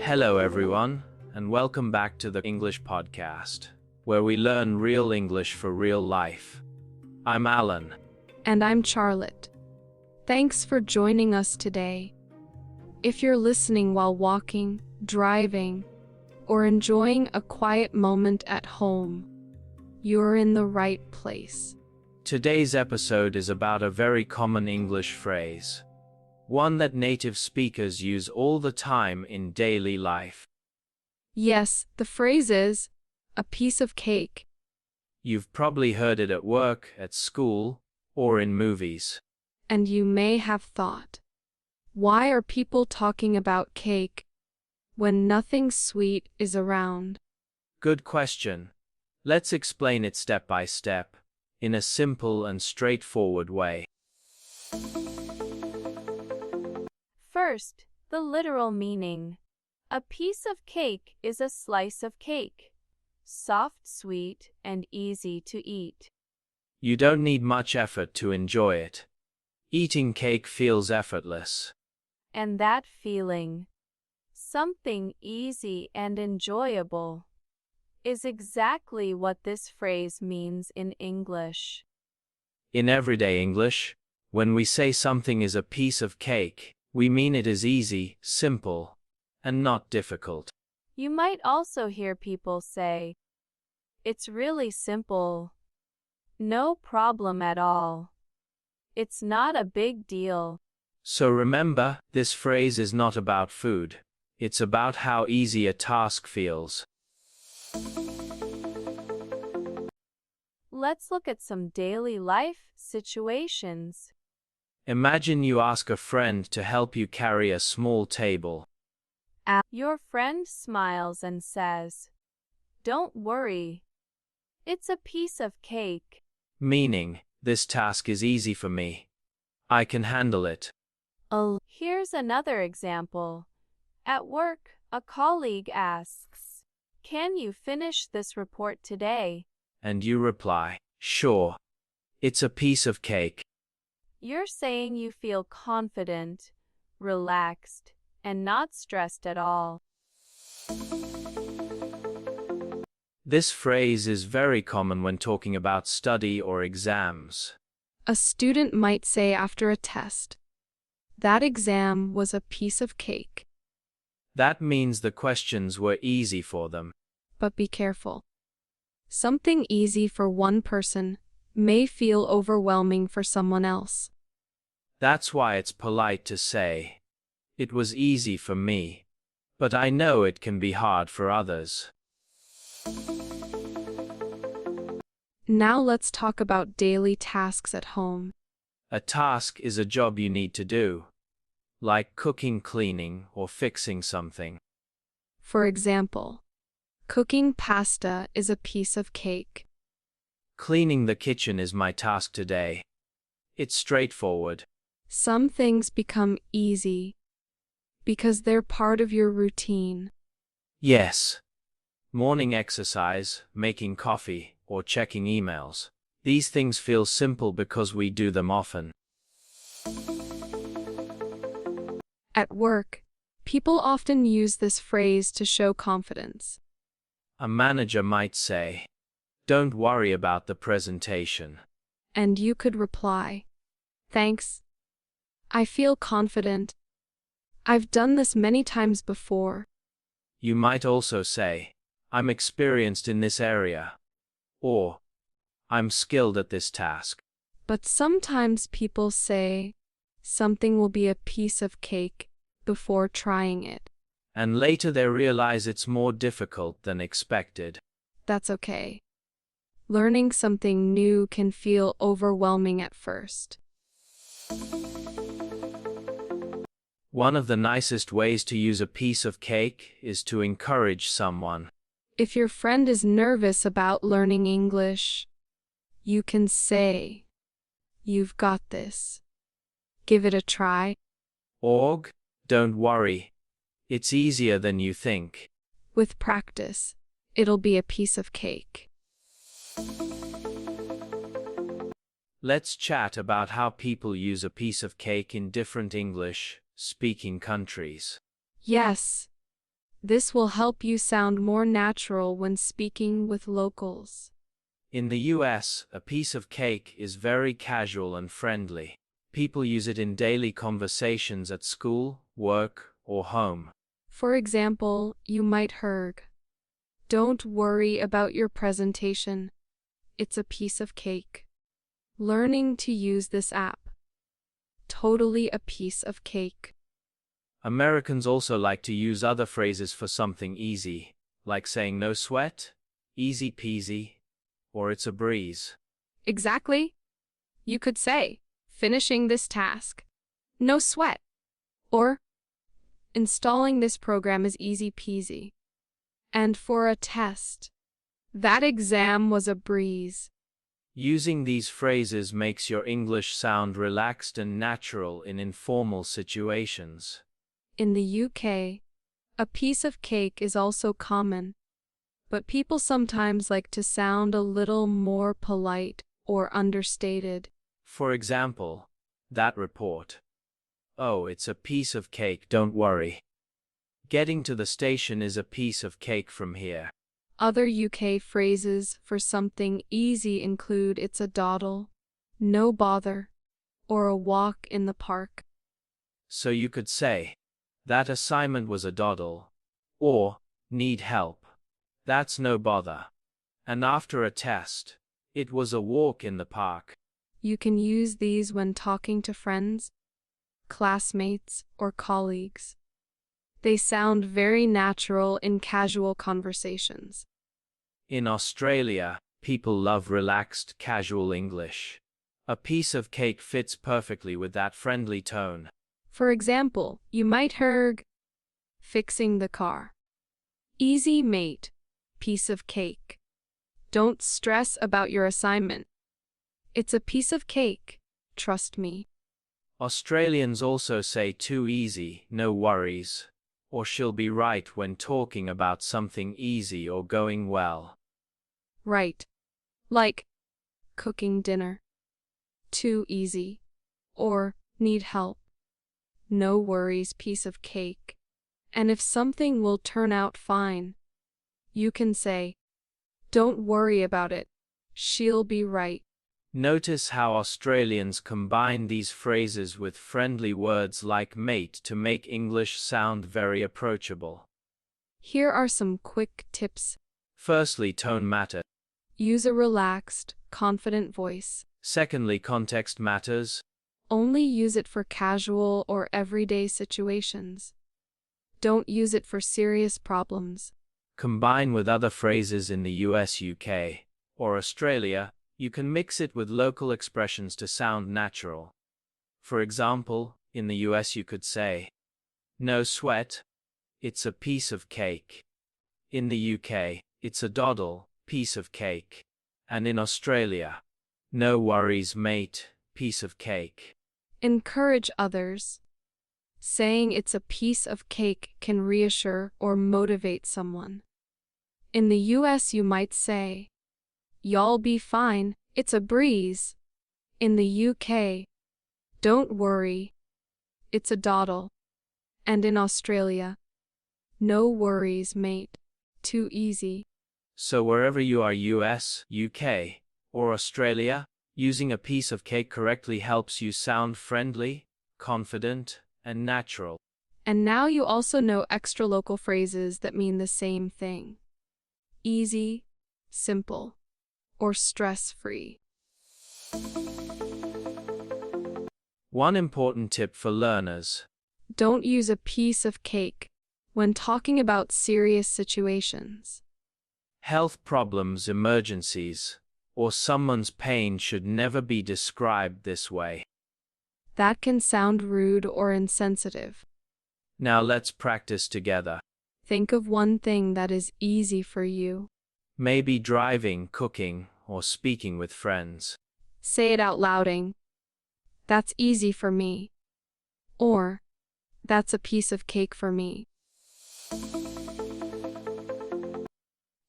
Hello, everyone, and welcome back to the English podcast, where we learn real English for real life. I'm Allan. And I'm Charlotte. Thanks for joining us today. If you're listening while walking, driving, or enjoying a quiet moment at home, you're in the right place. Today's episode is about a very common English phrase, one that native speakers use all the time in daily life. Yes, the phrase is, a piece of cake. You've probably heard it at work, at school, or in movies. And you may have thought, why are people talking about cake when nothing sweet is around? Good question. Let's explain it step by step, in a simple and straightforward way. First, the literal meaning. A piece of cake is a slice of cake. Soft, sweet, and easy to eat. You don't need much effort to enjoy it. Eating cake feels effortless. And that feeling, something easy and enjoyable, is exactly what this phrase means in English. In everyday English, when we say something is a piece of cake, we mean it is easy, simple, and not difficult. You might also hear people say, "It's really simple. No problem at all. It's not a big deal." So remember, this phrase is not about food. It's about how easy a task feels. Let's look at some daily life situations. Imagine you ask a friend to help you carry a small table. Your friend smiles and says, "Don't worry. It's a piece of cake." Meaning, this task is easy for me. I can handle it. Here's another example. At work, a colleague asks, "Can you finish this report today?" And you reply, "Sure. It's a piece of cake." You're saying you feel confident, relaxed, and not stressed at all. This phrase is very common when talking about study or exams. A student might say after a test, that exam was a piece of cake. That means the questions were easy for them. But be careful. Something easy for one person may feel overwhelming for someone else. That's why it's polite to say, "It was easy for me, but I know it can be hard for others." Now let's talk about daily tasks at home. A task is a job you need to do, like cooking, cleaning, or fixing something. For example, cooking pasta is a piece of cake. Cleaning the kitchen is my task today. It's straightforward. Some things become easy because they're part of your routine. Yes. Morning exercise, making coffee, or checking emails. These things feel simple because we do them often. At work, people often use this phrase to show confidence. A manager might say, "Don't worry about the presentation." And you could reply, "Thanks. I feel confident. I've done this many times before." You might also say, "I'm experienced in this area," or "I'm skilled at this task." But sometimes people say something will be a piece of cake before trying it. And later they realize it's more difficult than expected. That's okay. Learning something new can feel overwhelming at first. One of the nicest ways to use a piece of cake is to encourage someone. If your friend is nervous about learning English, you can say, "You've got this. Give it a try." Or, "Don't worry. It's easier than you think." With practice, it'll be a piece of cake. Let's chat about how people use a piece of cake in different English speaking countries. Yes, This will help you sound more natural when speaking with locals. In the US, a piece of cake is very casual and friendly. People use it in daily conversations at school, work, or home. For example, you might hear, "Don't worry about your presentation. It's a piece of cake." Learning to use this app. Totally a piece of cake. Americans also like to use other phrases for something easy, like saying no sweat, easy peasy, or it's a breeze. Exactly. You could say, "Finishing this task. No sweat." Or, "Installing this program is easy peasy." And for a test, "That exam was a breeze." Using these phrases makes your English sound relaxed and natural in informal situations. In the UK, a piece of cake is also common, but people sometimes like to sound a little more polite or understated. For example, that report. "Oh, it's a piece of cake, don't worry. Getting to the station is a piece of cake from here." Other UK phrases for something easy include "it's a doddle," "no bother," or "a walk in the park." So you could say, "That assignment was a doddle," or "Need help. That's no bother." And after a test, "It was a walk in the park." You can use these when talking to friends, classmates, or colleagues. They sound very natural in casual conversations. In Australia, people love relaxed, casual English. A piece of cake fits perfectly with that friendly tone. For example, you might hear, "Fixing the car. Easy, mate. Piece of cake. Don't stress about your assignment. It's a piece of cake. Trust me." Australians also say "too easy, no worries," or "she'll be right" when talking about something easy or going well. Right. Like, "Cooking dinner. Too easy." Or, "Need help. No worries, piece of cake." And if something will turn out fine, you can say, "Don't worry about it. She'll be right." Notice how Australians combine these phrases with friendly words like mate to make English sound very approachable. Here are some quick tips. Firstly, tone matters. Use a relaxed, confident voice. Secondly, context matters. Only use it for casual or everyday situations. Don't use it for serious problems. Combine with other phrases in the US, UK, or Australia. You can mix it with local expressions to sound natural. For example, in the US you could say, "No sweat, it's a piece of cake." In the UK, "It's a doddle, piece of cake." And in Australia, "No worries, mate, piece of cake." Encourage others. Saying "it's a piece of cake" can reassure or motivate someone. In the US you might say, "Y'all be fine, it's a breeze." In the UK, "Don't worry, it's a doddle." And in Australia, "No worries, mate, too easy." So wherever you are, US, UK, or Australia, using a piece of cake correctly helps you sound friendly, confident, and natural. And now you also know extra local phrases that mean the same thing. Easy, simple, or stress-free. One important tip for learners: Don't use a piece of cake when talking about serious situations. health problems, emergencies, or someone's pain should never be described this way. That can sound rude or insensitive. Now let's practice together. Think of one thing that is easy for you. Maybe driving, cooking, or speaking with friends. Say it out louding. "That's easy for me." Or, "That's a piece of cake for me."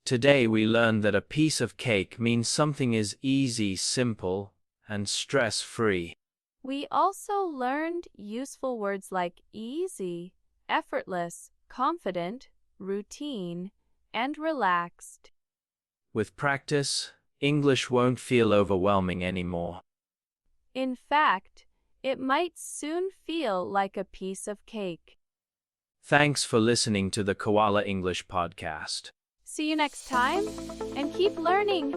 Today we learned that a piece of cake means something is easy, simple, and stress-free. We also learned useful words like easy, effortless, confident, routine, and relaxed. With practice, English won't feel overwhelming anymore. In fact, it might soon feel like a piece of cake. Thanks for listening to the Koala English podcast. See you next time, and keep learning!